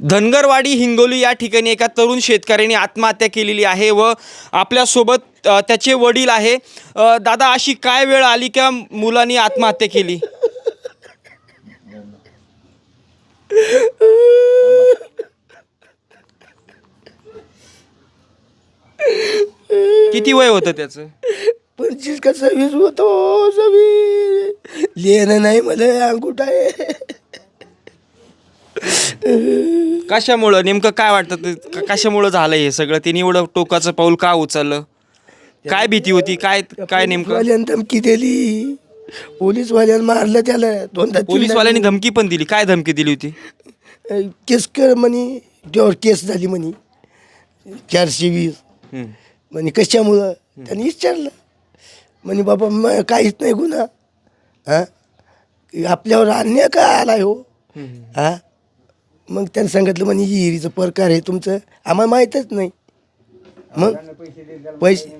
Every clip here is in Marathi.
धनगरवाडी हिंगोली या ठिकाणी एका तरुण शेतकऱ्याने आत्महत्या केलेली आहे व आपल्यासोबत त्याचे वडील आहे। दादा, अशी काय वेळ आली का मुलांनी आत्महत्या केली? किती वय होतं त्याचं? 25 का 26 होतो। सवी लिहिणं नाही मला, अंगूठा आहे। कशामुळं नेमकं काय वाटतं, कशामुळं झालं हे सगळं? तिने एवढं टोकाचं पाऊल का उचललं? काय भीती होती, काय काय नेमकं? पोलीसवाल्यानं धमकी दिली, पोलीसवाल्यानं मारलं त्याला दोनदा पोलीसवाल्यांनी धमकी पण दिली? काय धमकी दिली होती? केस कर म्हणे, त्यावर केस झाली म्हणे 420 म्हणे। कशामुळं? त्यांनी विचारलं म्हणे बाबा काहीच नाही गुन्हा, हां आपल्यावर अन्याय का आला हो, हां। मग त्यांनी सांगितलं म्हणे हिरीचं प्रकार आहे तुमचं, आम्हाला माहीतच नाही। मग पैसे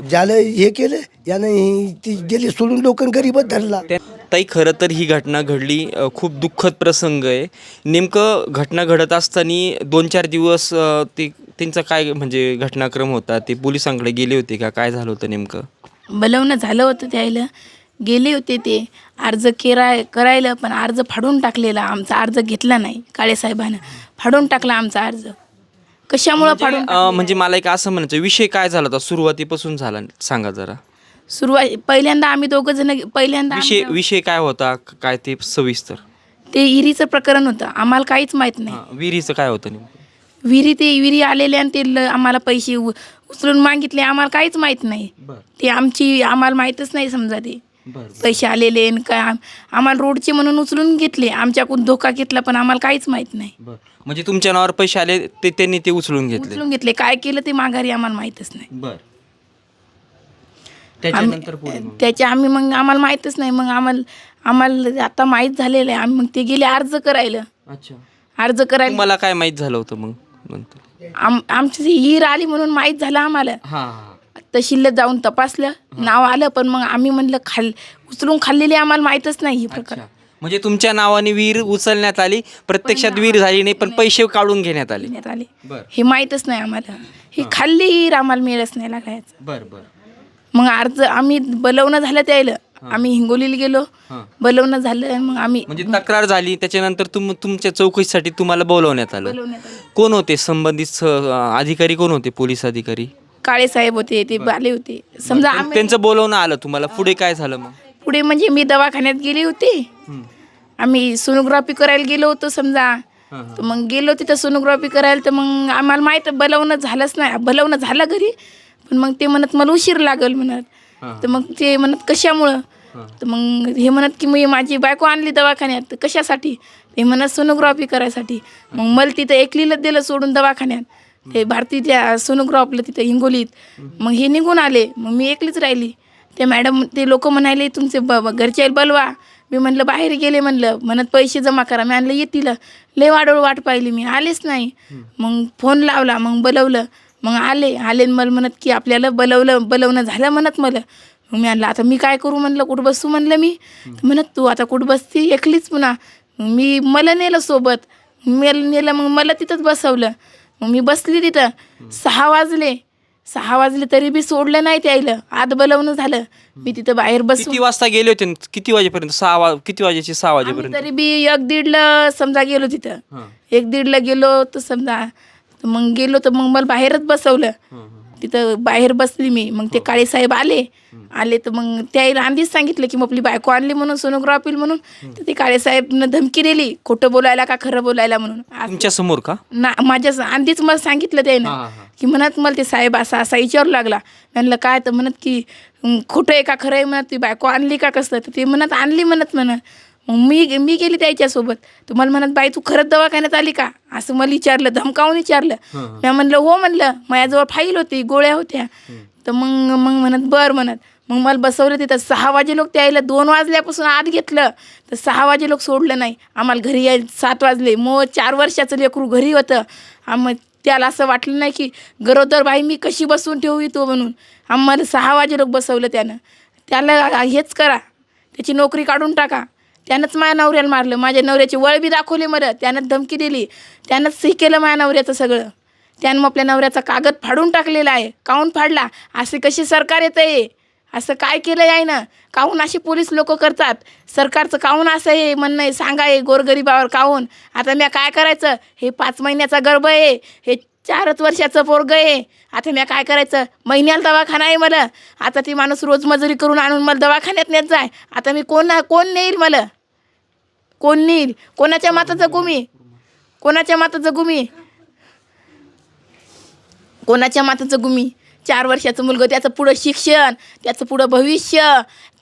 ज्याला हे केलं यानं ती गेली सोडून, लोक गरीबच धरला। ताई, खरं तर ही घटना घडली, खूप दुःखद प्रसंग आहे। नेमकं घटना घडत असताना 2-4 दिवस ते त्यांचा काय म्हणजे घटनाक्रम होता? ते पोलिसांकडे गेले होते का? काय झालं होतं नेमकं? बोलवणं झालं होतं त्याला, गेले होते ते अर्ज करायला, पण अर्ज फाडून टाकलेला। आमचा अर्ज घेतला नाही, काळेसाहेबानं फाडून टाकला आमचा अर्ज। कशामुळं फाडून म्हणजे मला एक असं म्हणायचं, विषय काय झाला होता सुरुवातीपासून झाला, सांगा जरा। पहिल्यांदा आम्ही दोघं जण पहिल्यांदा विषय काय होता, काय ते सविस्तर? ते विहिरीचं प्रकरण होतं, आम्हाला काहीच माहीत नाही। विहिरीचं काय होतं नेमकं? विहिरी आलेले आणि ते आम्हाला पैसे उचलून मागितले, आम्हाला काहीच माहीत नाही। ते आम्हाला माहीतच नाही समजा ते पैसे आलेले काय। आम्हाला रोडचे म्हणून उचलून घेतले, आमच्याकडून धोका घेतला, पण आम्हाला काहीच माहीत नाही। म्हणजे तुमच्या नावावर पैसे आले ते त्यांनी ते उचलून घेतले? काय केलं ते माघारी आम्हाला माहीतच नाही। त्याच्या मग आम्हाला माहीतच नाही। मग आम्हाला आता माहीत झालेलं आहे, आम्ही मग ते गेले अर्ज करायला। अर्ज करायला मला काय माहीत झालं होतं मग नंतर? आमची हिर आली म्हणून माहीत झालं आम्हाला। तहसीलला जाऊन तपासलं, नाव आलं, पण मग आम्ही म्हणलं उचलून खाल्लेली आम्हाला माहीतच नाही हे प्रकार। म्हणजे तुमच्या नावाने विहीर उचलण्यात आली, प्रत्यक्षात विहीर झाली नाही, पण पैसे काढून घेण्यात आले हे माहीतच नाही आम्हाला। ही खाल्ली हिर आम्हाला मिळच नाही लागायचं। मग अर्ज आम्ही बोलवणं झालं त्याला, आम्ही हिंगोलीला गेलो, बोलवणं झालं, मग आम्ही म्हणजे तक्रार झाली, त्याच्यानंतर तुमच्या चौकशीसाठी तुम्हाला बोलवण्यात आलं। कोण होते संबंधित अधिकारी? कोण होते? पोलीस अधिकारी? काळेसाहेब होते, ते आले होते समजा। त्यांचं बोलवणं आलं तुम्हाला, पुढे काय झालं मग? पुढे म्हणजे मी दवाखान्यात गेली होती, आम्ही सोनोग्राफी करायला गेलो होतो समजा। तर मग गेलो तिथं सोनोग्राफी करायला, तर मग आम्हाला माहीत बोलवणं झालंच नाही। बोलवणं झालं घरी, पण मग ते म्हणत मला उशीर लागल म्हणत। तर मग ते म्हणत कशामुळं? तर मग हे म्हणत की मी माझी बायको आणली दवाखान्यात, तर कशासाठी? ते म्हणत सोनोग्राफी करायसाठी। मग मला तिथं एकलीलाच दिलं सोडून दवाखान्यात, ते भारतीच्या सोनोग्राफीला तिथं हिंगोलीत। मग हे निघून आले, मग मी एकलीच राहिली। ते मॅडम ते लोक म्हणाले तुमचे घरचे बोलवा। मी म्हणलं बाहेर गेले, म्हणत पैसे जमा करा। मी आणलं येतील, लय वाट पाहिली, मी आलेच नाही। मग फोन लावला, मग बोलवलं, मग आले मला म्हणत की आपल्याला बोलवणं झालं म्हणत मला। मग मी आणलं आता मी काय करू म्हणलं, कुठं बसू म्हणलं मी? म्हणत तू आता कुठं बसती एकलीच पुन्हा? मला नेलं सोबत, नेलं, मग मला तिथंच बसवलं। मग मी बसली तिथं, 6 वाजले तरी बी सोडलं नाही त्याला। आत बोलवणं झालं, मी तिथं बाहेर बसू। किती वाजता गेले होते? किती वाजेपर्यंत? किती वाजेची? 6 वाजेपर्यंत? तरी बी 1-1:30 समजा गेलो तिथं। 1-1:30 गेलो तर समजा, मग गेलो तर मग मला बाहेरच बसवलं। तिथं बाहेर बसली मी, मग ते काळेसाहेब आले तर मग त्याला आधीच सांगितलं की मग आपली बायको आणली म्हणून सोनोग्राफीला म्हणून। तर ते काळेसाहेबनं धमकी दिली, खोटं बोलायला का खरं बोलायला म्हणून। तुमच्या समोर का? ना, माझ्या आधीच मला सांगितलं त्यानं की म्हणत मला ते साहेब असा विचारू लागला। म्हणलं काय? तर म्हणत की खोटं आहे का खरं आहे म्हणत, ती बायको आणली का कसं? तर ते म्हणत आणली म्हणत। मग मी गेली त्याच्यासोबत। तुम्हाला म्हणत बाई तू खरंच दवाखान्यात आली का असं मला विचारलं, धमकावून विचारलं। मी म्हणलं हो म्हणलं, माझ्याजवळ फाईल होती, गोळ्या होत्या। तर मग म्हणत बरं म्हणत, मग मला बसवलं तिथं। 6 वाजे लोक त्याला 2 वाजल्यापासून आत घेतलं, तर 6 वाजे लोक सोडलं नाही आम्हाला घरी यायला। 7 वाजले, मग 4 वर्षाचं लेकरू घरी होतं। त्याला असं वाटलं नाही की गरोदर बाई मी कशी बसवून ठेवू तो म्हणून। आम्हाला 6 वाजे लोक बसवलं त्यानं। त्याला हेच करा, त्याची नोकरी काढून टाका, त्यानंच माझ्या नवऱ्याला मारलं. माझ्या नवऱ्याची वळ बी दाखवली मला, त्यानं धमकी दिली, त्यानंच हे केलं माझ्या नवऱ्याचं सगळं. त्यानं आपल्या नवऱ्याचा कागद फाडून टाकलेला आहे. काहून फाडला? असे कशी सरकार येतं आहे? असं काय केलं आहे ना? काहून असे पोलीस लोक करतात? सरकारचं काहून असं आहे म्हणणं आहे? सांगा हे गोरगरिबावर काहून? आता मी काय करायचं? हे 5 महिन्याचा गर्भ आहे, हे 4 वर्षाचं पोरगं आहे. आता मी काय करायचं? महिन्याला दवाखाना आहे मला. आता ती माणूस रोज मजुरी करून आणून मला दवाखान्यात नेत जाय. आता मी कोण नेईल मला? कोण नेईल? कोणाच्या माता जगू मी? कोणाच्या माता जगू मी? कोणाच्या माता जगू मी? 4 वर्षाचं मुलगं, त्याचं पुढं शिक्षण, त्याचं पुढं भविष्य,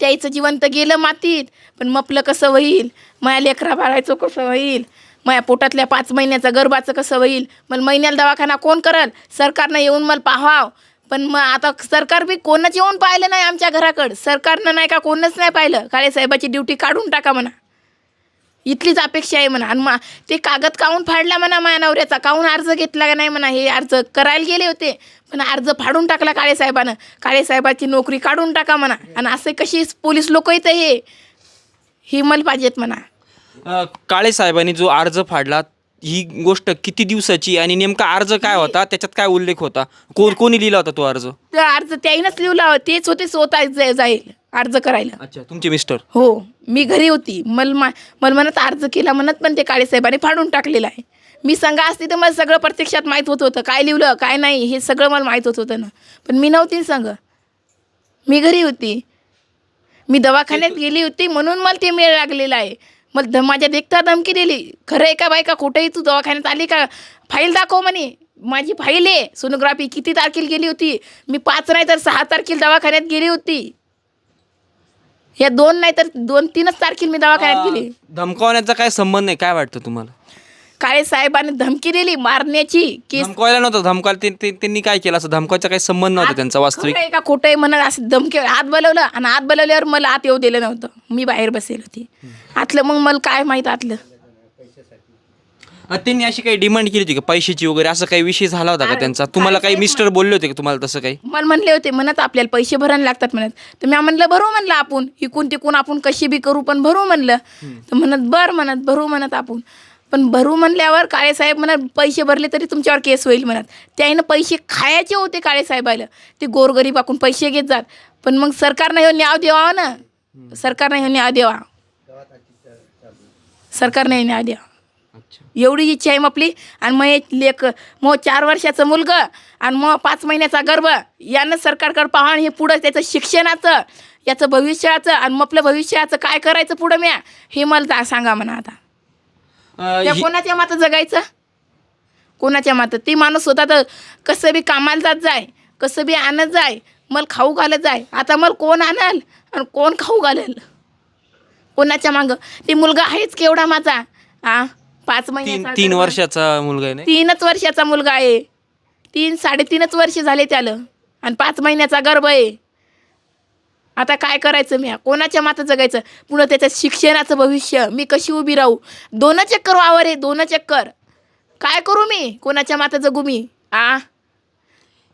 त्याचं जीवन तर गेलं मातीत. पण मपलं कसं होईल? माझ्या लेकरा बाळायचं कसं होईल? माझ्या पोटातल्या 5 महिन्याचा गर्भाचं कसं होईल? मला महिन्याला दवाखाना कोण करल? सरकारनं येऊन मला पाहावं. पण मग आता सरकार बी कोणच येऊन पाहिलं नाही आमच्या घराकडं. सरकारनं नाही का कोणच नाही पाहिलं. काळेसाहेबाची ड्युटी काढून टाका म्हणा, इथलीच अपेक्षा आहे म्हणा. आणि मग ते कागद काहून फाडला म्हणा माझ्या नवऱ्याचा? काहून अर्ज घेतला का नाही म्हणा? हे अर्ज करायला गेले होते, पण अर्ज फाडून टाकला काळेसाहेबानं. काळेसाहेबाची नोकरी काढून टाका म्हणा. आणि असे कशी पोलीस लोक इथं हे मला पाहिजेत म्हणा. काळे साहेबांनी जो अर्ज फाडला ही गोष्ट किती दिवसाची आणि नेमका अर्ज काय होता, त्याच्यात काय उल्लेख होता? कोणी लिहिला होता तो अर्ज? तर अर्ज त्याईनंच लिहिला, तेच होते स्वतः जाईल अर्ज करायला. अच्छा, तुमचे मिस्टर? हो, मी घरी होती. मला म्हणत अर्ज केला म्हणत, पण ते काळेसाहेबांनी फाडून टाकलेलं आहे. मी संघा असते तर मला सगळं प्रत्यक्षात माहीत होतं, काय लिहिलं काय नाही हे सगळं मला माहीत होतं ना. पण मी नव्हती संघ, मी घरी होती. मी दवाखान्यात गेली होती म्हणून मला ते मेळ लागलेला आहे. मला माझ्या देखता धमकी दिली. खरं आहे का बाई का कुठेही तू दवाखान्यात आली का? फाईल दाखव म्हणे. माझी फाईल आहे. सोनोग्राफी किती तारखेला गेली होती? मी 5 नाही तर 6 तारखेला दवाखान्यात गेली होती. या 2 नाही तर 2-3च तारखेला मी दवाखान्यात गेली. धमकावण्याचा काय संबंध नाही, काय वाटतं तुम्हाला? काळेसाहेबांनी धमकी दिली मारण्याची. केस धमकावायला नव्हतं, धमकायला त्यांनी काय केलं? असं धमकायचा काही संबंध नव्हता त्यांचा वास्तविक. खरं आहे का खोटं आहे म्हणत असं धमकी आत बोलवलं. आणि आत बोलवल्यावर मला आत येऊ दिलं नव्हतं. मी बाहेर बसेल होती आतलं. मग मला काय माहीत आतलं. त्यांनी अशी काही डिमांड केली होती का पैशाची वगैरे? असं काही विषय झाला होता का त्यांचा? तुम्हाला काही मिस्टर बोलले होते का तुम्हाला तसं काही? मला म्हणले होते म्हणत आपल्याला पैसे भरायला लागतात म्हणत. तर मी म्हणलं भरू म्हणलं आपण इकून तिकून आपण कशी बी करू पण भरू म्हणलं. तर म्हणत बरं म्हणत भरू म्हणत आपण. पण भरू म्हणल्यावर काळेसाहेब म्हणत पैसे भरले तरी तुमच्यावर केस होईल म्हणत. त्यानं पैसे खायचे होते काळेसाहेबाला. ते गोरगरीबाकडून पैसे घेत जात. पण मग सरकारनं हे न्याय द्यावा ना. सरकारनं हे न्याय द्यावा. सरकारने हे न्याय द्यावा एवढी इच्छा आहे आपली. आणि मग मग 4 वर्षाचं मुलगं आणि मग 5 महिन्याचा गर्भ यानं सरकारकडे पाहा. आणि हे पुढं त्याचं शिक्षणाचं, याचं भविष्याचं आणि मग आपलं भविष्याचं काय करायचं पुढं म्या हे मला सांगा म्हणा. आता त्या कोणाच्या मातं जगायचं? कोणाच्या मातं? ती माणूस होता तर कसं बी कामाला जात जाय, कसं बी आणत जाय, मला खाऊ घालत जाय. आता मला कोण आणल आणि कोण खाऊ घालेल? कोणाच्या मागं? ते मुलगा आहेच केवढा माझा? 5 महिन्याचा 3 वर्षाचा मुलगा आहे? 3च वर्षाचा मुलगा आहे. 3-3.5 वर्ष झाले त्याला. आणि 5 महिन्याचा गर्भ आहे. आता काय करायचं मी? कोणाच्या मातं जगायचं? पुढं त्याचं शिक्षणाचं भविष्य मी कशी उभी राहू? 2 चक्कर वावर आहे, 2 चक्कर. काय करू मी? कोणाच्या मातं जगू मी?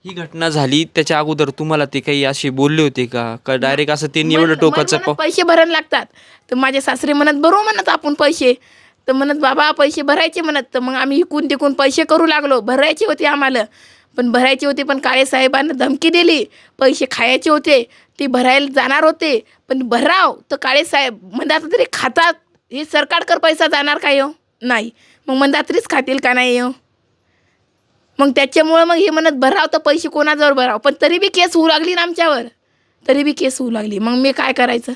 ही घटना झाली त्याच्या अगोदर तुम्हाला ते काही असे बोलले होते का डायरेक्ट असं त्यांनी एवढं टोकाचं? पैसे भरायला लागतात. तर माझे सासरे म्हणत भरू म्हणत आपण पैसे. तर म्हणत बाबा पैसे भरायचे म्हणत. तर मग आम्ही इकून तिकून पैसे करू लागलो. भरायचे होते आम्हाला, पण भरायचे होते. पण काळेसाहेबांना धमकी दिली. पैसे खायचे होते, ते भरायला जाणार होते. पण भराव तर काळेसाहेब म्हणतात तरी खातात. हे सरकारकर पैसा जाणार काय हो? नाही. मग मंदात्रीच खातील का नाही हो? मग त्याच्यामुळं मग हे म्हणत भराव तर पैसे कोणाजवळ भराव. पण तरी बी केस होऊ लागली ना आमच्यावर. तरी बी केस होऊ लागली. मग मी काय करायचं?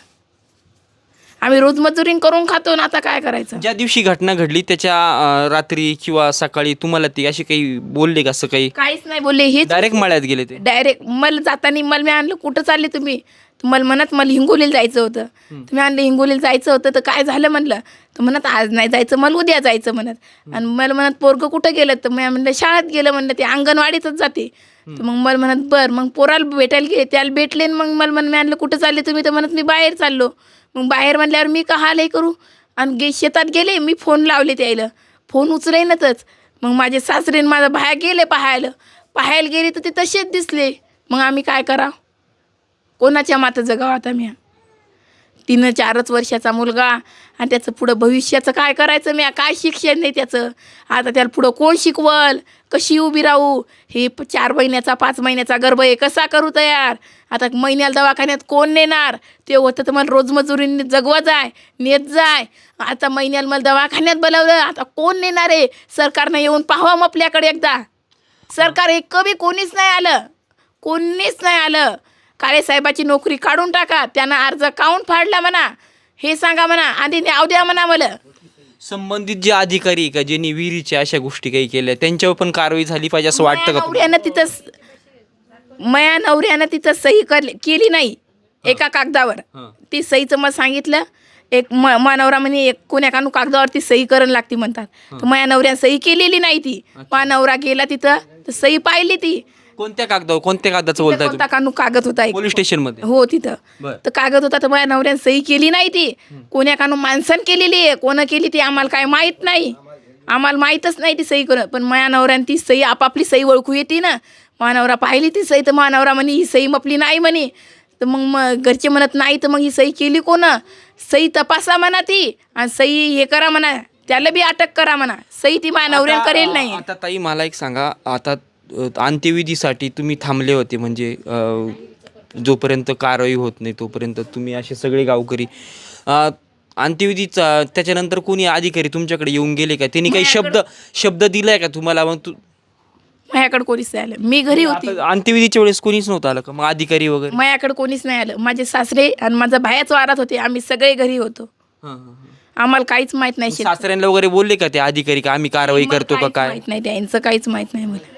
आम्ही रोज मजुरी करून खातो ना. आता काय करायचं? ज्या दिवशी घटना घडली त्याच्या रात्री किंवा सकाळी तुम्हाला ती अशी काही बोलले का? असं काही काहीच नाही बोलले. हेच डायरेक्ट मळ्यात गेले ते? डायरेक्ट मला जाताना मला मी आणलं कुठं चालले तुम्ही? तर मला म्हणत मला हिंगोलीला जायचं होतं. तुम्ही आणलं हिंगोलीला जायचं होतं तर काय झालं म्हणलं. तर म्हणत आज नाही जायचं, मला उद्या जायचं म्हणत. आणि मला म्हणत पोरगं कुठं गेलं? तर मी म्हणलं शाळेत गेलं म्हणलं. ते अंगणवाडीतच जाते. तर मग मला म्हणत बरं. मग पोराला भेटायला गेले, त्याला भेटले. मग मला मी आणलं कुठं चालले तुम्ही? तर म्हणत मी बाहेर चाललो. मग बाहेर म्हणल्यावर मी का हाल हे करू? आणि शेतात गेले. मी फोन लावले त्याला, फोन उचलेनच. मग माझे सासरे माझा भाया गेले पाहायला गेले तर ते तसेच दिसले. मग आम्ही काय करावं? कोणाच्या मातं जगावं आता मी? 3-4 वर्षाचा मुलगा आणि त्याचं पुढं भविष्याचं काय करायचं, मी काय शिक्षण नाही त्याचं. आता त्याला पुढं कोण शिकवल, कशी उभी राहू, हे 4 महिन्याचा 5 महिन्याचा गर्भ आहे, कसा करू तयार. आता महिन्याला दवाखान्यात कोण नेणार, ते होतं तर मला रोजमजुरीने जगवा जाय, नेत जाय. आता महिन्याला मला दवाखान्यात बोलावलं, आता कोण नेणार आहे. सरकारनं येऊन पाहावं मग आपल्याकडे एकदा. सरकार एक कमी कोणीच नाही आलं, कोणीच नाही आलं. काळे साहेबाची नोकरी काढून टाका, त्यानं अर्ज काऊन फाडला म्हणा, हे सांगा म्हणा, आधी नाव द्या म्हणा मला. संबंधित जे अधिकारी आहे का ज्यांनी विहिरीच्या अशा गोष्टी काही केल्या त्यांच्यावर पण कारवाई झाली पाहिजे असं वाटतं का तुम्हाला? माया नवऱ्यानं तिथं सही केली नाही एका कागदावर. ती सहीचं मग सांगितलं, एक नवरा म्हणे एक कोण्या कानू कागदावरती सही करण लागती म्हणतात. तर माया नवऱ्यानं सही केलेली नाही ती. नवरा गेला तिथं तर सही पाहिली ती. कोणत्या कागदाचं बोलताय कोणता कानू कागद होता एक. पोलीस स्टेशन मध्ये? हो तिथं. बरं. तर कागद होता तर माझ्या नवऱ्यानं सही केली नाही ती. कोण्या कानू माणसानं केलेली आहे, कोणं केली ती आम्हाला काय माहीत नाही, आम्हाला माहीतच नाही ती सही करून. पण माझ्या नवऱ्यानं ती सही आपापली सही ओळखू येते ना. माझ्या नवरा पाहिली ती सही तर माझ्या नवरा म्हणे ही सही मपली नाही म्हणे. तर मग घरचे म्हणत नाही तर मग ही सही केली कोण, सही तपासा म्हणा ती आणि सही हे करा म्हणा, त्याला बी अटक करा म्हणा. सही ती माझ्या नवऱ्यानं करेल नाही. आता ताई मला एक सांगा, आता अंत्यविधीसाठी तुम्ही थांबले होते म्हणजे जोपर्यंत कारवाई होत नाही तोपर्यंत तुम्ही असे सगळे गावकरी अंत्यविधीचा त्याच्यानंतर कोणी अधिकारी तुमच्याकडे येऊन गेले का? त्यांनी काही शब्द दिलाय का तुम्हाला? मग माझ्याकडे कोणीच नाही आलं, मी घरी होती. अंत्यविधीच्या वेळेस कोणीच नव्हतं आलं का मग अधिकारी वगैरे? माझ्याकडे कोणीच नाही आलं. माझे सासरे आणि माझा भायाच वारात होते, आम्ही सगळे घरी होतो. आम्हाला काहीच माहित नाही. सासऱ्यांना वगैरे बोलले का ते अधिकारी का आम्ही कारवाई करतो का काय? माहित नाही, त्यांचं काहीच माहित नाही मला.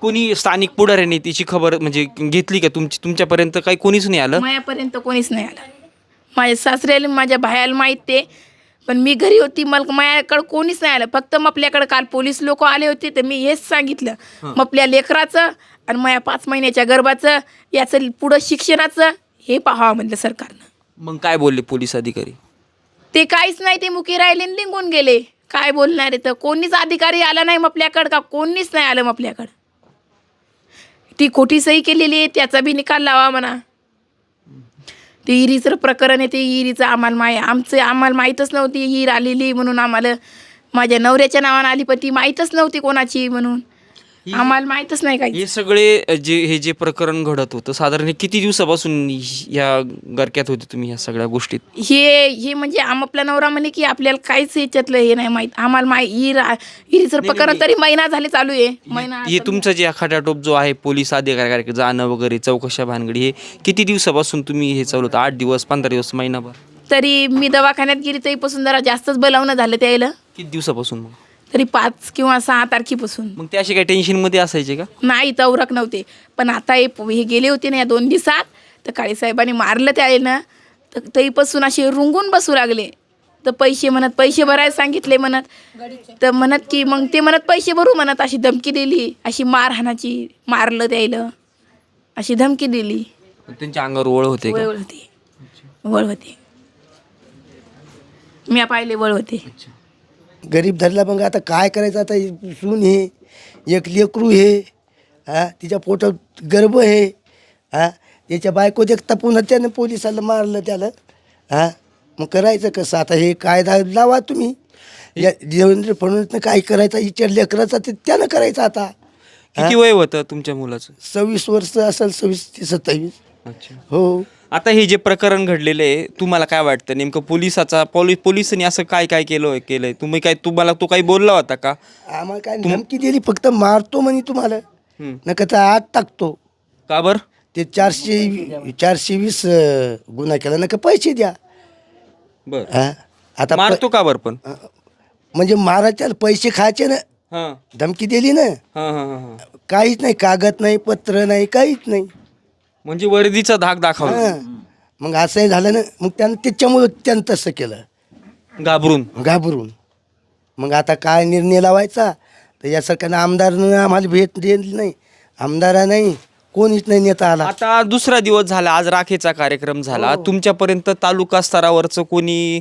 कोणी स्थानिक पुढाऱ्यांनी तिची खबर म्हणजे घेतली का तुमच्यापर्यंत? काही कोणीच नाही आलं? माझ्यापर्यंत कोणीच नाही आलं. माझ्या सासऱ्याला माझ्या भायाला माहीत ते, पण मी घरी होती, मला माझ्याकडं कोणीच नाही आलं. फक्त मग आपल्याकडं काल पोलीस लोक आले होते तर मी हेच सांगितलं, मग आपल्या लेकराचं आणि माझ्या 5 महिन्याच्या गर्भाचं याचं पुढं शिक्षणाचं हे पाहावं म्हणलं सरकारनं. मग काय बोलले पोलीस अधिकारी? ते काहीच नाही, ते मुकी राहिले आणि निघून गेले. काय बोलणार आहे तर कोणीच अधिकारी आला नाही मग आपल्याकडं, का कोणीच नाही आलं मग आपल्याकडं. ती खोटी सही केलेली आहे त्याचा बी निकाल लावा म्हणा. ते हिरीचं प्रकरण आहे, ते हिरीचं आम्हाला माहीतच नव्हती हिर आलेली म्हणून. आम्हाला माझ्या नवऱ्याच्या नावानं आली पण ती माहीतच नव्हती कोणाची म्हणून, आम्हाला माहीतच नाही काही. हे सगळे जे प्रकरण घडत होतं साधारण किती दिवसापासून या गरक्यात होते तुम्ही ह्या सगळ्या गोष्टीत? हे म्हणजे आपला नवरा म्हणे की आपल्याला काहीच याच्यातलं हे नाही माहीत. आम्हाला हिरीचं प्रकरण तरी महिना झाले चालू आहे. हे तुमचं जे खटाटोप जो आहे पोलीस अधिकारी जाणं वगैरे चौकशा भानगडी, हे किती दिवसापासून तुम्ही हे चालू होतं? 8 दिवस, 15 दिवस, महिनाभर? तरी मी दवाखान्यात गेली तरीपासून जरा जास्तच बोलावणं झालं त्याला. किती दिवसापासून? मग तरी 5 किंवा 6 तारखेपासून. मग ते असे काही टेन्शनमध्ये असायचे का? नाही, तवरक नव्हते. पण आता हे गेले होते ना या 2 दिवसात, तर काळे साहेबांनी मारलं त्याला ना, तर तरीपासून असे रुंगून बसू लागले. तर पैसे भरायला सांगितले म्हणत, तर म्हणत की मग ते म्हणत पैसे भरू म्हणत, अशी धमकी दिली, अशी मारहाणाची, मारलं त्याला अशी धमकी दिली. त्यांच्या अंगावर वळ होते का? वळ होते, मी पाहिले वळ होते. गरीब धरला. मग आता काय करायचं? आता सून हे, एक लेकरू हे, तिच्या पोटात गर्भ हे, त्याच्या बायको देखता पुन्हा त्यानं पोलिसाला मारलं त्याला. मग करायचं कसं? आता हे कायदा लावा तुम्ही. या देवेंद्र फडणवीसनं काय करायचं विचार लेकराचा ते त्यानं करायचं. आता किती वय होतं तुमच्या मुलाचं? 26 वर्ष असेल, 26 ते 27. अच्छा. हो. आता हे जे प्रकरण घडलेलं आहे तुम्हाला काय वाटतं नेमकं? पोलिसांनी असं काय केलंय? तुम्हाला तो काही बोलला होता का? आम्हाला काय धमकी दिली, फक्त मारतो म्हणे तुम्हाला, नका तर आत टाकतो. का बरं? ते 420 गुन्हा केला, नका पैसे द्या. बरं. आता मारतो का बरं? पण म्हणजे मारायच्या पैसे खायचे ना, धमकी दिली ना. काहीच नाही, कागद नाही, पत्र नाही, काहीच नाही. म्हणजे वर्दीचा धाक दाखवला. मग असंही झालं ना, मग त्याच्यामुळं त्यानं तसं केलं, घाबरून. मग आता काय निर्णय लावायचा? तर या सरकारनं आमदारनं आम्हाला भेट दिली नाही, आमदारा नाही, कोणीच नाही नेता आला. आता दुसरा दिवस झाला, आज राखेचा कार्यक्रम झाला. तुमच्यापर्यंत तालुका स्तरावरचं कोणी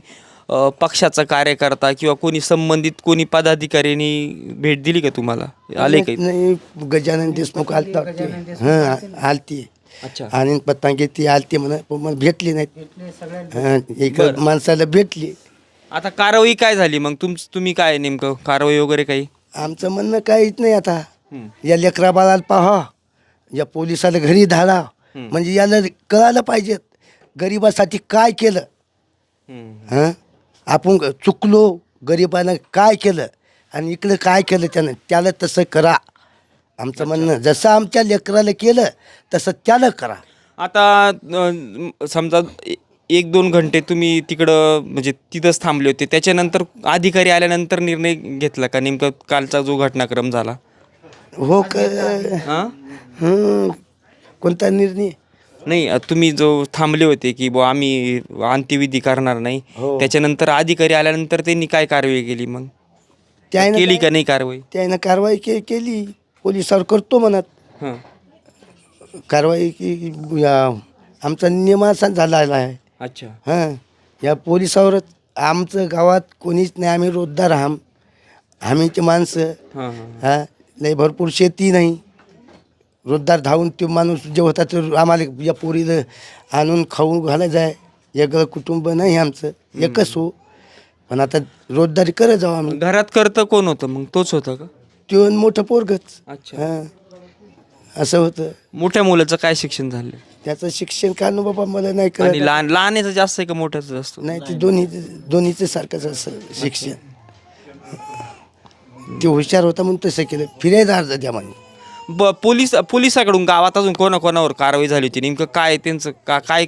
पक्षाचा कार्यकर्ता किंवा कोणी संबंधित कोणी पदाधिकाऱ्यांनी भेट दिली का तुम्हाला? आले काही? नाही, गजानन देशमुख आलता. आलती. अच्छा. आणि पतंगे ती आलती म्हणा पण मला भेटली नाहीत. हां, एका माणसाला भेटली. आता कारवाई काय झाली मग तुम्ही काय नेमकं कारवाई वगैरे काही? आमचं म्हणणं काहीच नाही आता. हं. या लेकरा बाळाला पाहा, या पोलिसाला घरी धाडा, म्हणजे याला कळायलं पाहिजे गरिबासाठी काय केलं. हं. हां, आपण चुकलो, गरिबानं काय केलं आणि इकडं काय केलं त्यानं, त्याला तसं करा. आमचं म्हणणं जसं आमच्या लेकराला केलं तसं त्याला करा. आता समजा 1-2 घंटे तुम्ही तिकडं म्हणजे तिथंच थांबले होते, त्याच्यानंतर अधिकारी आल्यानंतर निर्णय घेतला का नेमकं कालचा जो घटनाक्रम झाला? हो का? हां? कोणता निर्णय? नाही तुम्ही जो थांबले होते की बुवा आम्ही अंत्यविधी करणार नाही, हो. त्याच्यानंतर अधिकारी आल्यानंतर त्यांनी काय कारवाई केली मग? त्यानं केली का नाही कारवाई? त्यानं कारवाई केली, पोलिसावर करतो म्हणत हां. कारवाई की आमचा नियम असा झालेला आहे. अच्छा. हां, या पोलिसावरच. आमचं गावात कोणीच नाही, आम्ही रोजदार आम्हीचे माणसं. हां हां. हां, लय भरपूर शेती नाही, रोजदार धावून तो माणूस जे होता तो आम्हाला या पोरीला आणून खाऊ घालायचं आहे. वेगळं कुटुंब नाही आमचं, एकच हो. पण आता रोजदारी करत जाऊ आम्ही. घरात करतं कोण होतं मग? तोच होता का? तो मोठं पोरगच. अच्छा. हां, असं होतं. मोठ्या मुलाचं काय शिक्षण झालं? त्याचं शिक्षण का नो बाबा मला नाही आणि कळत. लहानाचं जास्त आहे का मोठ्याचं जास्त? नाही, ते दोन्हीचं सारखंच असं शिक्षण. ते हुशार होता म्हणून तसं केलं. फिरायचा अर्ज द्या म्हणे. पोलिसाकडून गावात अजून कोणाकोणावर कारवाई झाली होती? नेमकं काय त्यांचं काय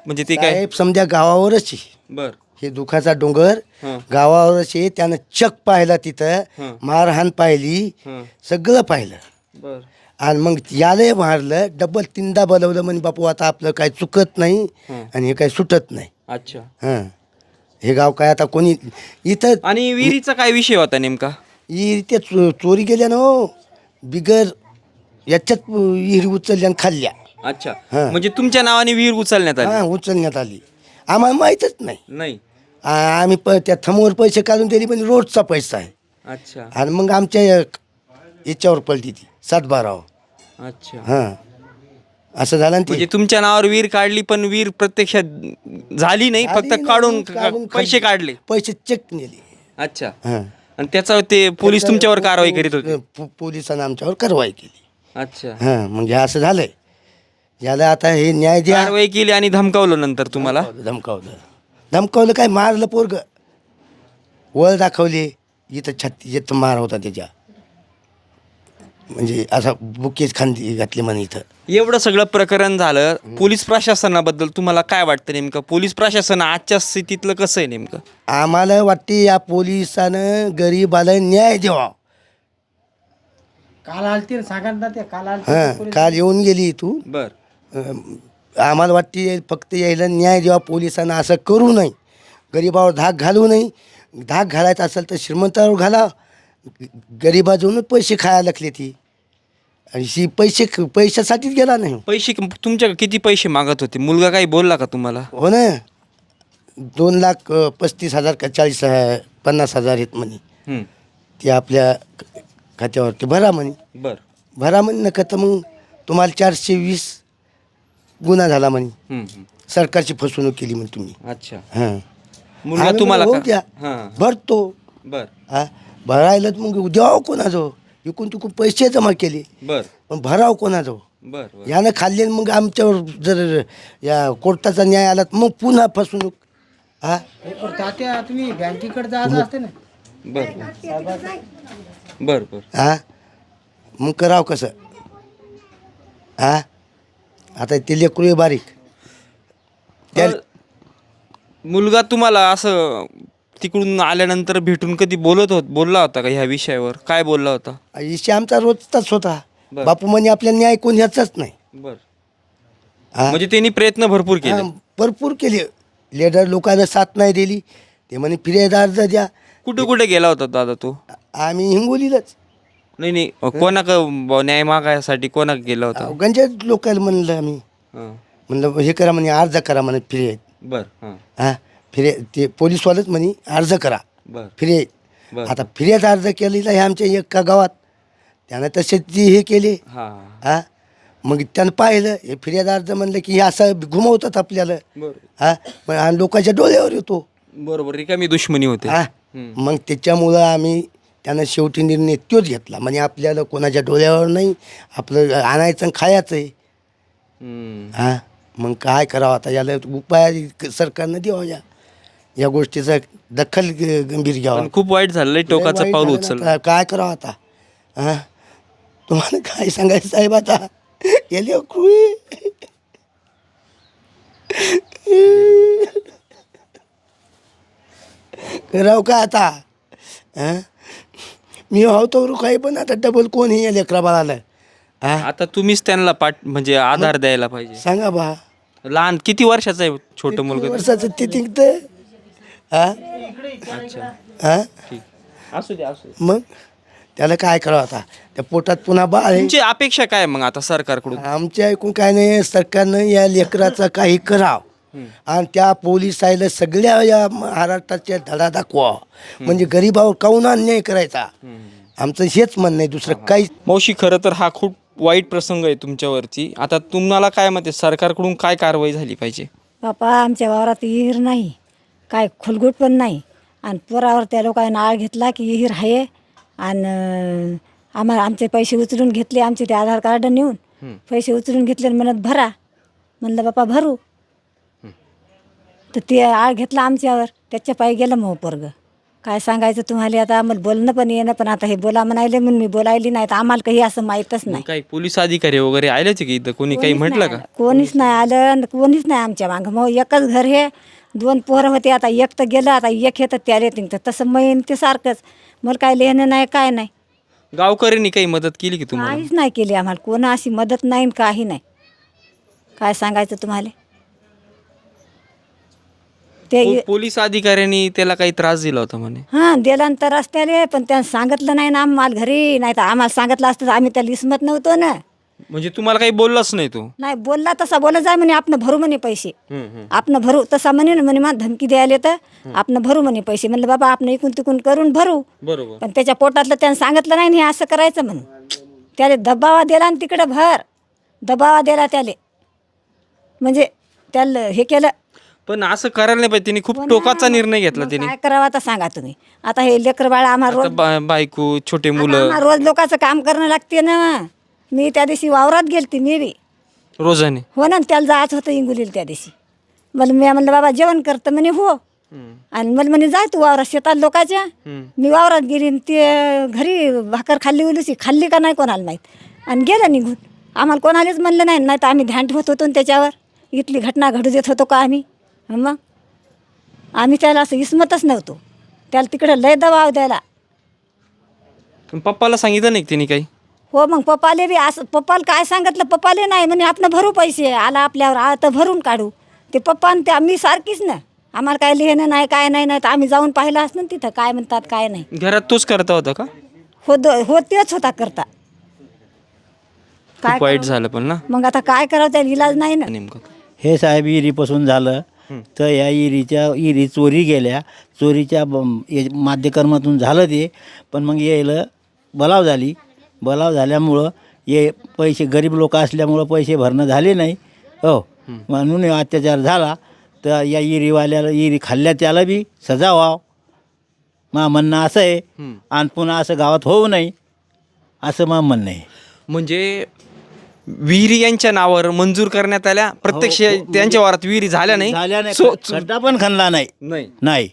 म्हणजे ते काय? साहेब समजा गावावरच आहे. बर. हे दुखाचा डोंगर हं. गावावरच आहे. त्यानं चक पाहिला तिथं, हं. मारहाण पाहिली, हं. सगळं पाहिलं. बर. आणि मग यालाही मारलं, डबल 3दा बोलवलं म्हणे बापू आता आपलं काय चुकत नाही हं. आणि हे काय सुटत नाही. अच्छा. हां, हे गाव काय आता कोणी इथं आणि विहिरीचा काय विषय होता नेमका? ते चोरी गेल्या ना हो, बिगर याच्यात विहिरी उचलल्या आणि खाल्ल्या. अच्छा. हं. म्हणजे तुमच्या नावाने विहीर उचलण्यात आली? हां, उचलण्यात आली. आम्हाला माहीतच नाही. नाही. आम्ही त्या थमवर पैसे काढून दिले, पण रोडचा पैसा आहे. अच्छा. आणि मग आमच्या याच्यावर पडली ती 7-12. अच्छा. हां, असं झालं ना म्हणजे ते. तुमच्या नावावर विहीर काढली पण विहीर प्रत्यक्षात झाली नाही, फक्त काढून पैसे काढले. पैसे चेक नेले. अच्छा. हां, आणि त्याचा ते पोलीस तुमच्यावर कारवाई करीत होते? पोलिसांनी आमच्यावर कारवाई केली. अच्छा. हां, म्हणजे असं झालंय. याला आता हे न्याय द्या. कारवाई केली आणि धमकावलं नंतर तुम्हाला? धमकावलं काय, मारलं पोरग, वळ दाखवले, इथं छाती येत मार होता त्याच्या, म्हणजे असा बुकेच खांदी घातली म्हणे इथं. एवढं सगळं प्रकरण झालं, पोलीस प्रशासनाबद्दल तुम्हाला काय वाटतं नेमकं? पोलीस प्रशासन आजच्या स्थितीतलं कसं आहे नेमकं? आम्हाला वाटते या पोलिसानं गरीबाला न्याय द्यावा. काल आलती सांगा ना ते काल आलती हां, काल येऊन गेली तू. बर. आम्हाला वाटते फक्त यायला न्याय द्यावा. पोलिसांना असं करू नये, गरीबावर धाक घालू नये. धाक घालायचा असेल तर श्रीमंतावर घाला. गरीबाजवून पैसे खायला लागले ती, आणि ही पैशासाठीच गेला नाही. पैसे तुमच्या किती पैसे मागत होते? मुलगा काही बोलला का तुम्हाला? हो ना, 2,35,000 का 50,000 आहेत म्हणे. हं. ते आपल्या खात्यावरती भरा म्हणे. बर. भरा म्हणे, नका तर मग तुम्हाला 420 गुन्हा झाला म्हणे. हं, हं. सरकारची फसवणूक केली म्हणे तुम्ही. अच्छा. हां, मुलगा आम्ही तुम्हाला म्हणलं, का? हो द्या, हां. भरतो. बर. हां, भरायला मग द्यावं कोणाजवळ, इकून तिकून पैसे जमा केले, बर. पण भरावं कोणाजवळ. बर. बर. यानं खाल्ले, मग आमच्यावर जर या कोर्टाचा न्याय आला तर मग पुन्हा फसवणूक. हां, पण तात्या तुम्ही बँकेकडे जायचं असते ना बर. बर. बर. हां, मग करावं कसं? हां, आता ते लेकरू आहे बारीक. मुलगा तुम्हाला असं तिकडून आल्यानंतर भेटून कधी बोलला होता का ह्या विषयावर? काय बोलला होता? इशे आमचा रोजचाच होता. बरं. बापू म्हणे आपल्या न्याय कोण ह्याचाच नाही. बर. हां, म्हणजे त्यांनी प्रयत्न भरपूर केले. हां, भरपूर केले. लेडर लोकांना साथ नाही दिली. ते म्हणे फिर्याद अर्ज द्या. कुठे कुठे गेला होता दादा तो? आम्ही हिंगोलीलाच नाही न्याय मागायसाठी कोणाक गेला होता? गंजात लोकांना म्हणलं आम्ही. हां. म्हणलं हे करा म्हणे, अर्ज करा म्हणे फिर्याद. बर. हां. हां, फिर्याद ते पोलीसवालेच म्हणे अर्ज करा बर. फिर्याद. बर. आता फिर्याद अर्ज केलेला आहे आमच्या एका गावात, त्यानं तसे ते हे केले. हां. हां, मग त्यानं पाहिलं हे फिर्याद अर्ज म्हणलं की हे असं घुमवतात आपल्याला बरोबर हा मग आणि लोकांच्या डोळ्यावर येतो बरोबर रिकामी दुश्मनी होते. हा मग त्याच्यामुळं आम्ही त्यानं शेवटी निर्णय तोच घेतला म्हणजे आपल्याला कोणाच्या डोळ्यावर नाही आपलं आणायचं आणि खायचं आहे. हम्म. हा मग काय करावं आता याला उपाय सरकारनं द्यावा या गोष्टीचा दखल गंभीर घ्यावा. पण खूप वाईट झालं टोकाचं वाईट पाऊल झालं उचललं. ना, काय करावं आता हा तुम्हाला काय सांगायचं साहेब आता गेले करावं का आता हा मी होतो काही पण आता डबल कोण हे लेकरा बाळाला हा आता तुम्हीच त्यांना म्हणजे आधार द्यायला पाहिजे. सांगा बा लहान किती वर्षाचं आहे छोटं मुलगा? वर्षाचं ते तिकतं हा अच्छा हा ठीक असू दे असू दे. मग त्याला काय करावं आता त्या पोटात पुन्हा बाळ आहे. तुमची अपेक्षा काय मग आता सरकारकडून? आमच्या ऐकून काय नाही सरकारनं या लेकराचं काही करावं आणि त्या पोलिसाला सगळ्या या महाराष्ट्राच्या धडा दाखवा म्हणजे गरीबावर काऊन अन्याय करायचा आमचं हेच म्हणणं आहे दुसरं काहीच. मावशी खरं तर हा खूप वाईट प्रसंग आहे तुमच्यावरती. आता तुम्हाला काय मत आहे सरकारकडून काय कारवाई झाली पाहिजे? बापा आमच्या वावरात विहीर नाही काय खुलगुट पण नाही आणि पोरावर त्या लोकांनी आळ घेतला की विहीर आहे आणि आम्हाला आमचे पैसे उचलून घेतले आमचे ते आधार कार्ड नेऊन पैसे उचलून घेतले आणि म्हणत भरा म्हणलं बापा भरू तर ते आळ घेतला आमच्यावर त्याच्या पायी गेलं मग पोरगं. काय सांगायचं तुम्हाला आता आम्हाला बोलणं पण येणं पण आता हे बोला म्हणायले म्हणून मी बोलायली नाही तर आम्हाला काही असं माहीतच नाही. काही पोलीस अधिकारी वगैरे आले की इथं कोणी काही म्हटलं का? कोणीच नाही आलं आणि कोणीच नाही आमच्या मागं. मग एकच घर हे 2 पोरं होते आता एक तर गेलं आता एक येतं त्याला येतील तर तसं मैन ते सारखंच मला काय लिहिणं नाही काय नाही गावकऱ्यांनी काही मदत केली की तुम्हाला? काहीच नाही केली आम्हाला कोण अशी मदत नाही आणि काही नाही. काय सांगायचं तुम्हाला ते पोलीस अधिकाऱ्यांनी त्याला काही त्रास दिला होता म्हणे. हां दिल्यानंतर रस्त्याले पण त्यानं सांगितलं नाही ना आम्हाला घरी नाही तर आम्हाला सांगितलं असतं तर आम्ही त्याला इसमत नव्हतो ना. म्हणजे तुम्हाला काही बोललाच नाही तो? नाही बोलला तसा बोलत जाय म्हणे आपण भरू म्हणे पैसे आपण भरू तसा म्हणे ना म्हणे मला धमकी द्यायला तर आपण भरू म्हणे पैसे. म्हणलं बाबा आपण इकून तिकून करून भरू बरोबर. पण त्याच्या पोटातलं त्यानं सांगितलं नाही हे असं करायचं म्हणून त्याला दबावा दिला आणि तिकडं भर दबावा दिला त्याला म्हणजे त्याला हे केलं. पण असं करायला नाही पाहिजे. त्यांनी खूप टोकाचा निर्णय घेतला मग त्यांनी. काय करावं आता सांगा तुम्ही. आता हे लेकर बाळा आम्हाला रोज बायको छोटे आता मुलं आम्हाला रोज लोकांचं काम करणं लागते ना. मी त्या दिवशी वावरात गेलती मी बी रोजाने. हो ना त्याला जायचं होतं इंगुलीला त्या दिवशी. मला मी म्हणलं बाबा जेवण करतं म्हणे हो आणि मला म्हणे जाय तू वावरात शेतात लोकांच्या. मी वावरात गेली आणि ते घरी भाकर खाल्ली उलूसी खाल्ली का नाही कोणाला माहीत आणि गेलं निघून. आम्हाला कोणालाच म्हणलं नाही नाही तर आम्ही ध्यान ठेवत होतो ना त्याच्यावर इथली घटना घडू देत होतो का आम्ही. मग आम्ही त्याला असं इसमतच नव्हतो त्याला तिकडं लय दबाव द्यायला. पण पप्पाला सांगितलं नाही त्यांनी काही? हो मग पप्पाले बी असं पप्पाला काय सांगितलं पप्पाले नाही म्हणे आपण भरू पैसे आला आपल्यावर आला तर भरून काढू. ते पप्पा ते आम्ही सारखीच ना आम्हाला काय लिहिणं नाही काय नाही तर आम्ही जाऊन पाहिलं असं ना तिथं काय म्हणतात काय नाही. घरात तोच करता होता का? हो तेच होता करता. खूप वाईट झालं पण ना मग आता काय करावं त्याला इलाज नाही ना. नेमकं. हे साहेब इरीपासून झालं तर या इरी चोरी गेल्या चोरीच्या माध्यमातून झालं ते. पण मग यायला बलाव झाल्यामुळं हे पैसे गरीब लोक असल्यामुळं पैसे भरणं झाले नाही हो म्हणून अत्याचार झाला. तर या इरीवाल्याला इरी खाल्ल्या त्याला बी सजा व्हावं मा म्हणणं असं आहे आणि पुन्हा असं गावात होऊ नये असं मा म्हणणं आहे. म्हणजे विहिरी यांच्या नावावर मंजूर करण्यात आल्या प्रत्यक्ष त्यांच्या वारात विहिरी झाल्या नाही. झाल्या नाही खड्डा पण खणला नाही नाही. नाही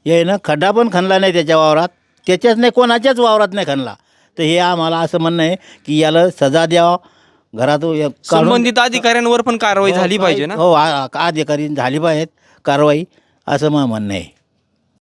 ये ना खड्डा पण खणला नाही त्याच्या वावरात त्याच्याच नाही कोणाच्याच वावरात नाही खणला. तर हे आम्हाला असं म्हणणं आहे की याला सजा द्यावा घरात संबंधित अधिकाऱ्यांवर पण कारवाई झाली पाहिजे ना. हो अधिकारी झाली पाहिजेत कारवाई असं मग म्हणणं आहे.